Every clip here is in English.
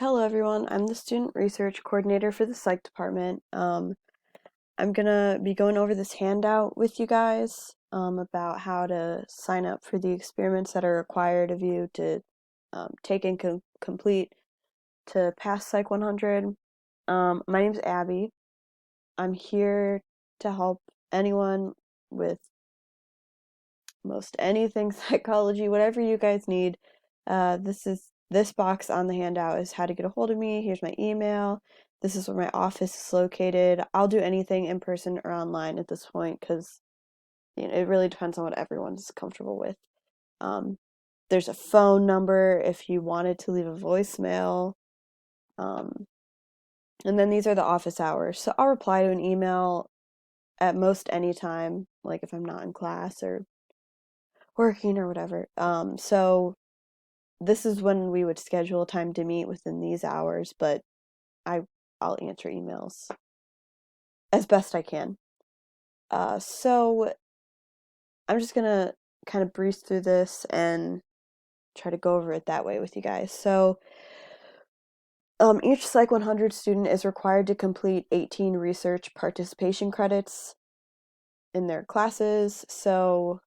Hello everyone, I'm the Student Research Coordinator for the Psych Department. I'm gonna be going over this handout with you guys about how to sign up for the experiments that are required of you to take and complete to pass Psych 100. My name's Abby. I'm here to help anyone with most anything psychology, whatever you guys need. This box on the handout is how to get a hold of me. Here's my email. This is where my office is located. I'll do anything in person or online at this point because it really depends on what everyone's comfortable with. There's a phone number if you wanted to leave a voicemail. And then these are the office hours. So I'll reply to an email at most any time, like if I'm not in class or working or whatever. So this is when we would schedule time to meet within these hours, but I'll answer emails as best I can. So I'm just gonna kind of breeze through this and try to go over it that way with you guys. So each Psych 100 student is required to complete 18 research participation credits in their classes. So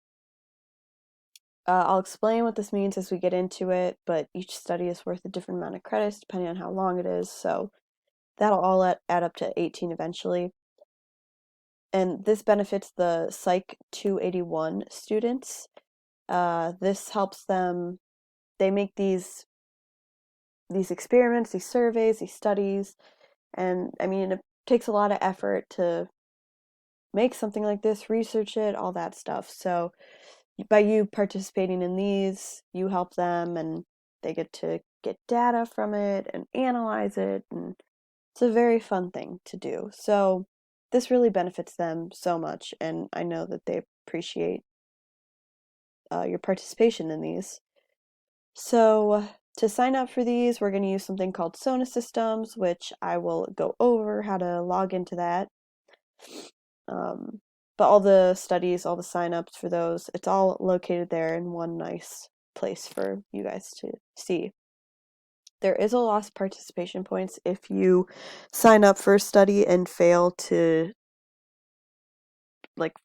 I'll explain what this means as we get into it, but each study is worth a different amount of credits depending on how long it is. So that'll all add up to 18 eventually. And this benefits the Psych 281 students. This helps them, they make these experiments, these surveys, these studies, and I mean, it takes a lot of effort to make something like this, research it, all that stuff. So by you participating in these, you help them and they get to get data from it and analyze it, and it's a very fun thing to do. So this really benefits them so much, and I know that they appreciate your participation in these. So to sign up for these, we're going to use something called Sona Systems, which I will go over how to log into that. But all the studies, all the signups for those, it's all located there in one nice place for you guys to see. There is a lost participation points if you sign up for a study and fail to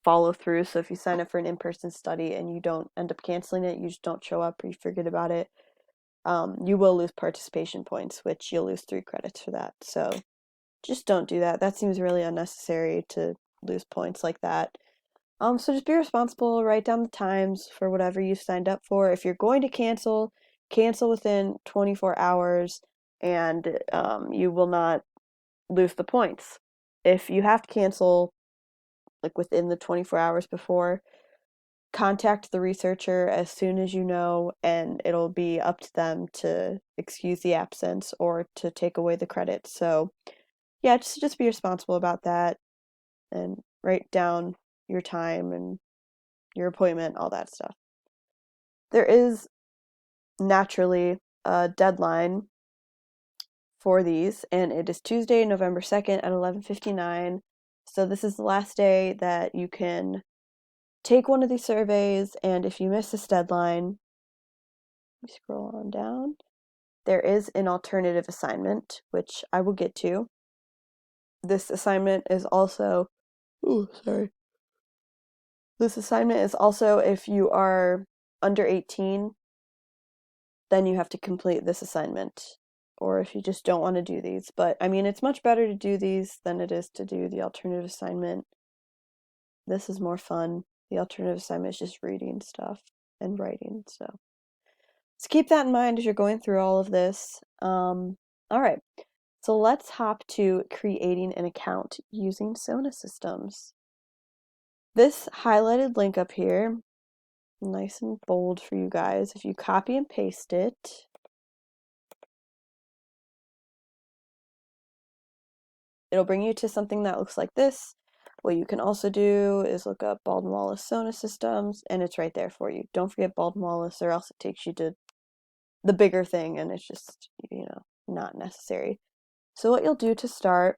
follow through. So if you sign up for an in-person study and you don't end up canceling it, you just don't show up or you forget about it, you will lose participation points, which you'll lose 3 credits for that. So just don't do that. That seems really unnecessary to lose points like that. So just be responsible, write down the times for whatever you signed up for. If you're going to cancel within 24 hours and you will not lose the points. If you have to cancel within the 24 hours before, contact the researcher as soon as you know, and it'll be up to them to excuse the absence or to take away the credit. So yeah, just be responsible about that and write down your time and your appointment, all that stuff. There is naturally a deadline for these, and it is Tuesday, November 2nd at 11:59. So this is the last day that you can take one of these surveys, and if you miss this deadline, let me scroll on down. There is an alternative assignment, which I will get to. This assignment is also, This assignment is also if you are under 18, then you have to complete this assignment. Or if you just don't want to do these. But I mean, it's much better to do these than it is to do the alternative assignment. This is more fun. The alternative assignment is just reading stuff and writing. So keep that in mind as you're going through all of this. All right. So let's hop to creating an account using Sona Systems. This highlighted link up here, nice and bold for you guys. If you copy and paste it, it'll bring you to something that looks like this. What you can also do is look up Baldwin Wallace Sona Systems, and it's right there for you. Don't forget Baldwin Wallace, or else it takes you to the bigger thing, and it's just, not necessary. So what you'll do to start,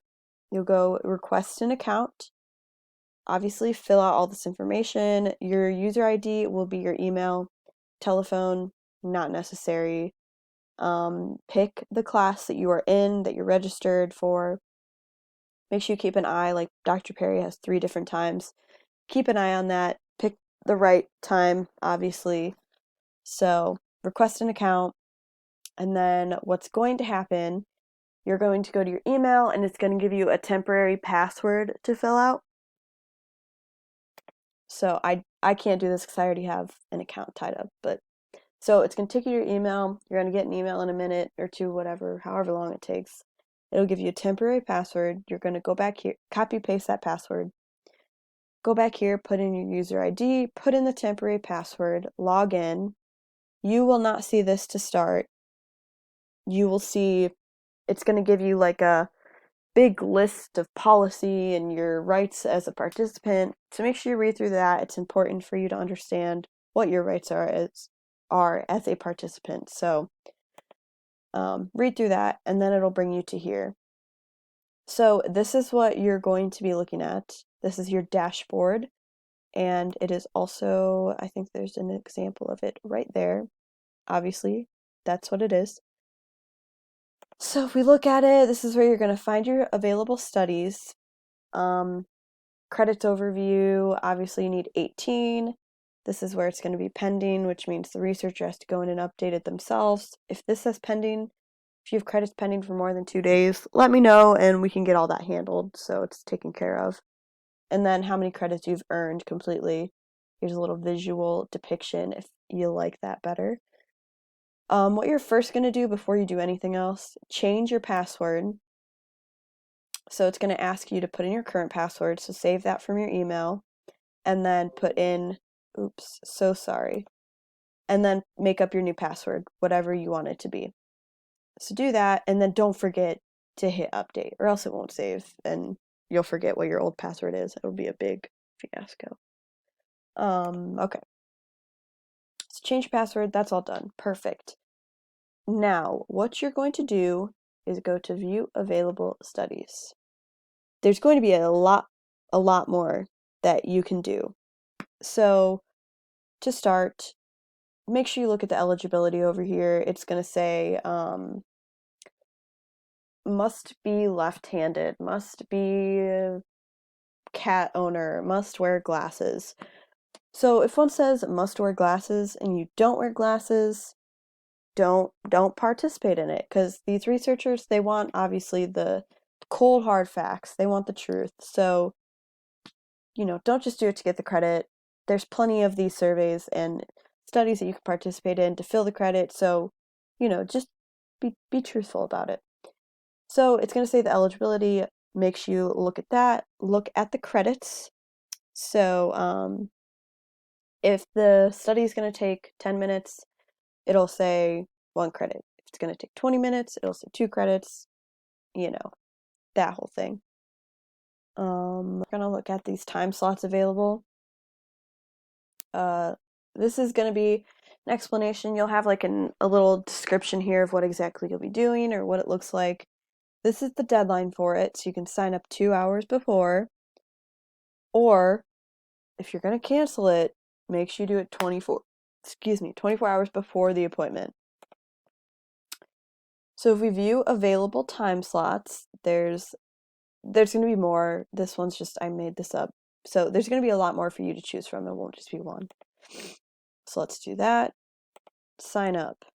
you'll go request an account. Obviously, fill out all this information. Your user ID will be your email, telephone, not necessary. Pick the class that you are in, that you're registered for. Make sure you keep an eye, like Dr. Perry has 3 different times. Keep an eye on that. Pick the right time, obviously. So request an account, and then what's going to happen, you're going to go to your email and it's going to give you a temporary password to fill out. So I can't do this because I already have an account tied up, but so it's going to take you to your email. You're going to get an email in a minute or two, whatever, however long it takes. It'll give you a temporary password. You're going to go back here, copy paste that password. Go back here, put in your user ID, put in the temporary password, log in. You will not see this to start. You will see it's going to give you like a big list of policy and your rights as a participant. So make sure you read through that. It's important for you to understand what your rights are as a participant. So read through that, and then it'll bring you to here. So this is what you're going to be looking at. This is your dashboard, and it is also, I think there's an example of it right there. Obviously, that's what it is. So if we look at it, this is where you're going to find your available studies. Credits overview, obviously you need 18. This is where it's going to be pending, which means the researcher has to go in and update it themselves. If this says pending, if you have credits pending for more than 2 days, let me know and we can get all that handled so it's taken care of. And then how many credits you've earned completely. Here's a little visual depiction if you like that better. What you're first going to do before you do anything else, change your password. So it's going to ask you to put in your current password, so save that from your email, and then put in, oops, so sorry, and then make up your new password, whatever you want it to be. So do that, and then don't forget to hit update, or else it won't save, and you'll forget what your old password is. It'll be a big fiasco. Okay. So change your password, that's all done. Perfect. Now, what you're going to do is go to view available studies. There's going to be a lot more that you can do. So to start, make sure you look at the eligibility over here. It's going to say must be left-handed, must be cat owner, must wear glasses. So if one says must wear glasses and you don't wear glasses, don't participate in it, because these researchers, they want obviously the cold hard facts. They want the truth. So don't just do it to get the credit. There's plenty of these surveys and studies that you can participate in to fill the credit. So, just be truthful about it. So it's going to say the eligibility. Makes you look at that. Look at the credits. So if the study is going to take 10 minutes, it'll say 1 credit. If it's going to take 20 minutes, it'll say 2 credits. That whole thing. We're going to look at these time slots available. This is going to be an explanation. You'll have like a little description here of what exactly you'll be doing or what it looks like. This is the deadline for it, so you can sign up 2 hours before. Or if you're going to cancel it, make sure you do it 24 hours before the appointment. So if we view available time slots, there's going to be more. This one's just, I made this up. So there's going to be a lot more for you to choose from. It won't just be one. So let's do that. Sign up.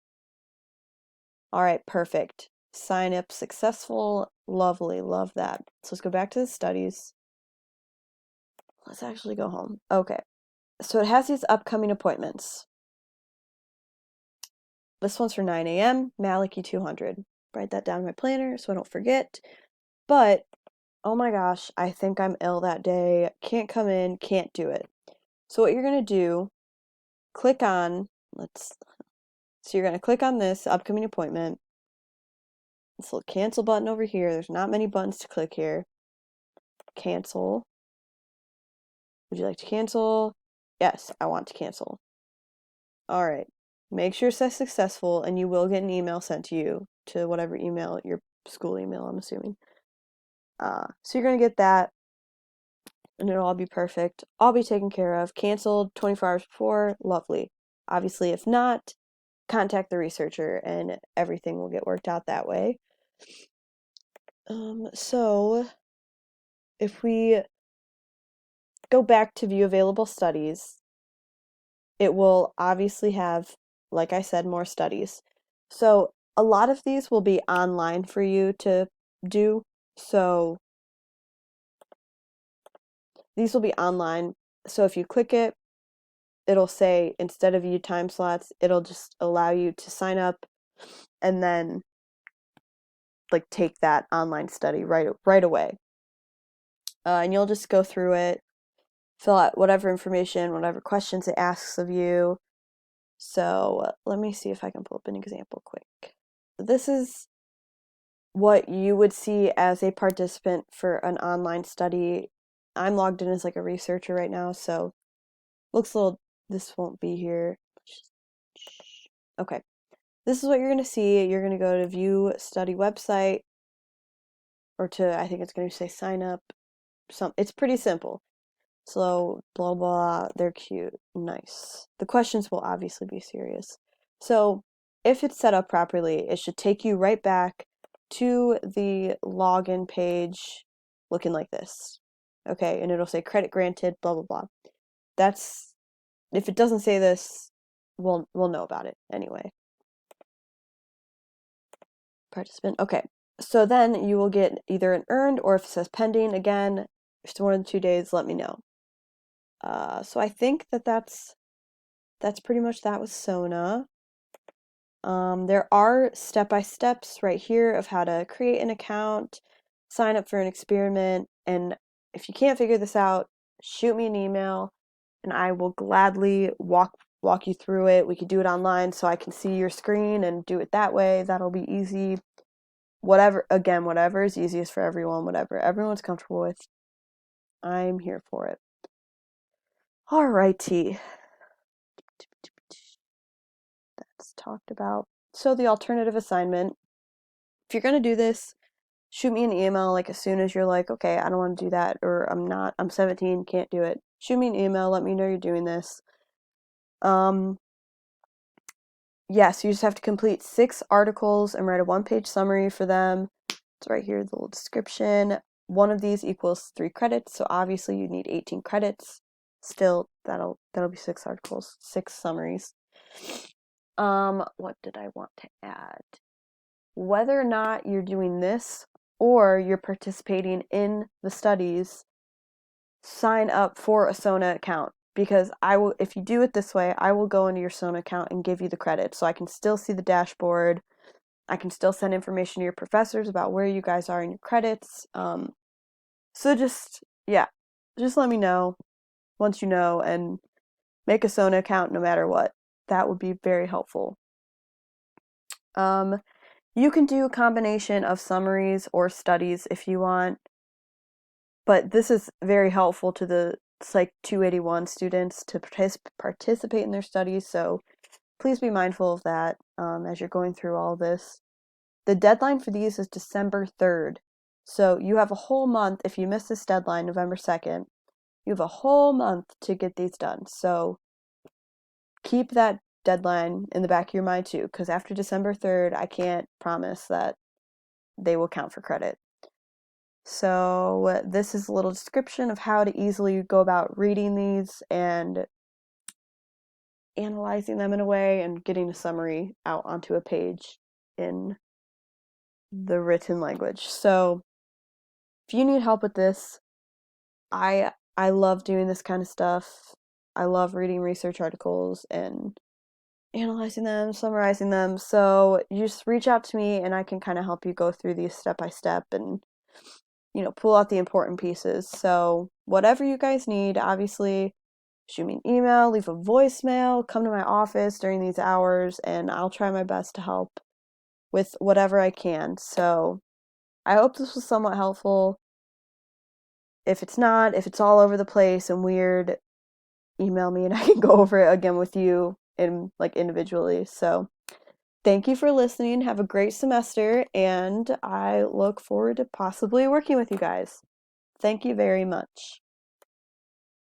All right, perfect. Sign up successful. Lovely, love that. So let's go back to the studies. Let's actually go home. Okay, so it has these upcoming appointments. This one's for 9 a.m., Maliki 200. Write that down in my planner so I don't forget. But, oh my gosh, I think I'm ill that day. Can't come in, can't do it. So what you're going to do, click on, so you're going to click on this upcoming appointment. This little cancel button over here. There's not many buttons to click here. Cancel. Would you like to cancel? Yes, I want to cancel. All right. Make sure it says successful, and you will get an email sent to you to whatever email, your school email, I'm assuming. So you're going to get that, and it'll all be perfect. All be taken care of. Canceled 24 hours before. Lovely. Obviously, if not, contact the researcher and everything will get worked out that way. So if we go back to view available studies, it will obviously have, like I said, more studies. So a lot of these will be online for you to do. So these will be online. So if you click it, it'll say instead of view time slots, it'll just allow you to sign up and then like take that online study right away. And you'll just go through it, fill out whatever information, whatever questions it asks of you. So let me see if I can pull up an example quick. This is what you would see as a participant for an online study. I'm logged in as like a researcher right now, so looks a little, this won't be here. Okay, this is what you're going to see. You're going to go to view study website, or to, I think it's going to say sign up. It's pretty simple. Slow, blah, blah, they're cute, nice. The questions will obviously be serious. So if it's set up properly, it should take you right back to the login page looking like this. Okay, and it'll say credit granted, blah, blah, blah. That's, if it doesn't say this, we'll know about it anyway. Participant, okay. So then you will get either an earned, or if it says pending, again, if it's more than 2 days, let me know. So I think that's pretty much that with Sona. There are step-by-steps right here of how to create an account, sign up for an experiment, and if you can't figure this out, shoot me an email and I will gladly walk you through it. We could do it online so I can see your screen and do it that way. That'll be easy. Whatever is easiest for everyone, whatever everyone's comfortable with. I'm here for it. Alrighty. That's talked about. So the alternative assignment, if you're going to do this, shoot me an email like as soon as you're like, okay, I don't want to do that, or I'm 17, can't do it. Shoot me an email, let me know you're doing this. Yes, you just have to complete 6 articles and write a 1-page summary for them. It's right here, the little description. One of these equals 3 credits, so obviously you need 18 credits. Still, that'll be 6 articles, 6 summaries. What did I want to add? Whether or not you're doing this or you're participating in the studies, sign up for a Sona account, because if you do it this way, I will go into your Sona account and give you the credits, so I can still see the dashboard. I can still send information to your professors about where you guys are in your credits. So just let me know once you know, and make a Sona account no matter what. That would be very helpful. You can do a combination of summaries or studies if you want, but this is very helpful to the Psych 281 students to participate in their studies, so please be mindful of that as you're going through all this. The deadline for these is December 3rd, so you have a whole month. If you miss this deadline, November 2nd, you have a whole month to get these done, so keep that deadline in the back of your mind too, because after December 3rd, I can't promise that they will count for credit. So this is a little description of how to easily go about reading these and analyzing them in a way and getting a summary out onto a page in the written language. So if you need help with this, I love doing this kind of stuff. I love reading research articles and analyzing them, summarizing them. So you just reach out to me and I can kind of help you go through these step by step and pull out the important pieces. So whatever you guys need, obviously, shoot me an email, leave a voicemail, come to my office during these hours, and I'll try my best to help with whatever I can. So I hope this was somewhat helpful. If it's not, if it's all over the place and weird, email me and I can go over it again with you individually. So thank you for listening. Have a great semester, and I look forward to possibly working with you guys. Thank you very much.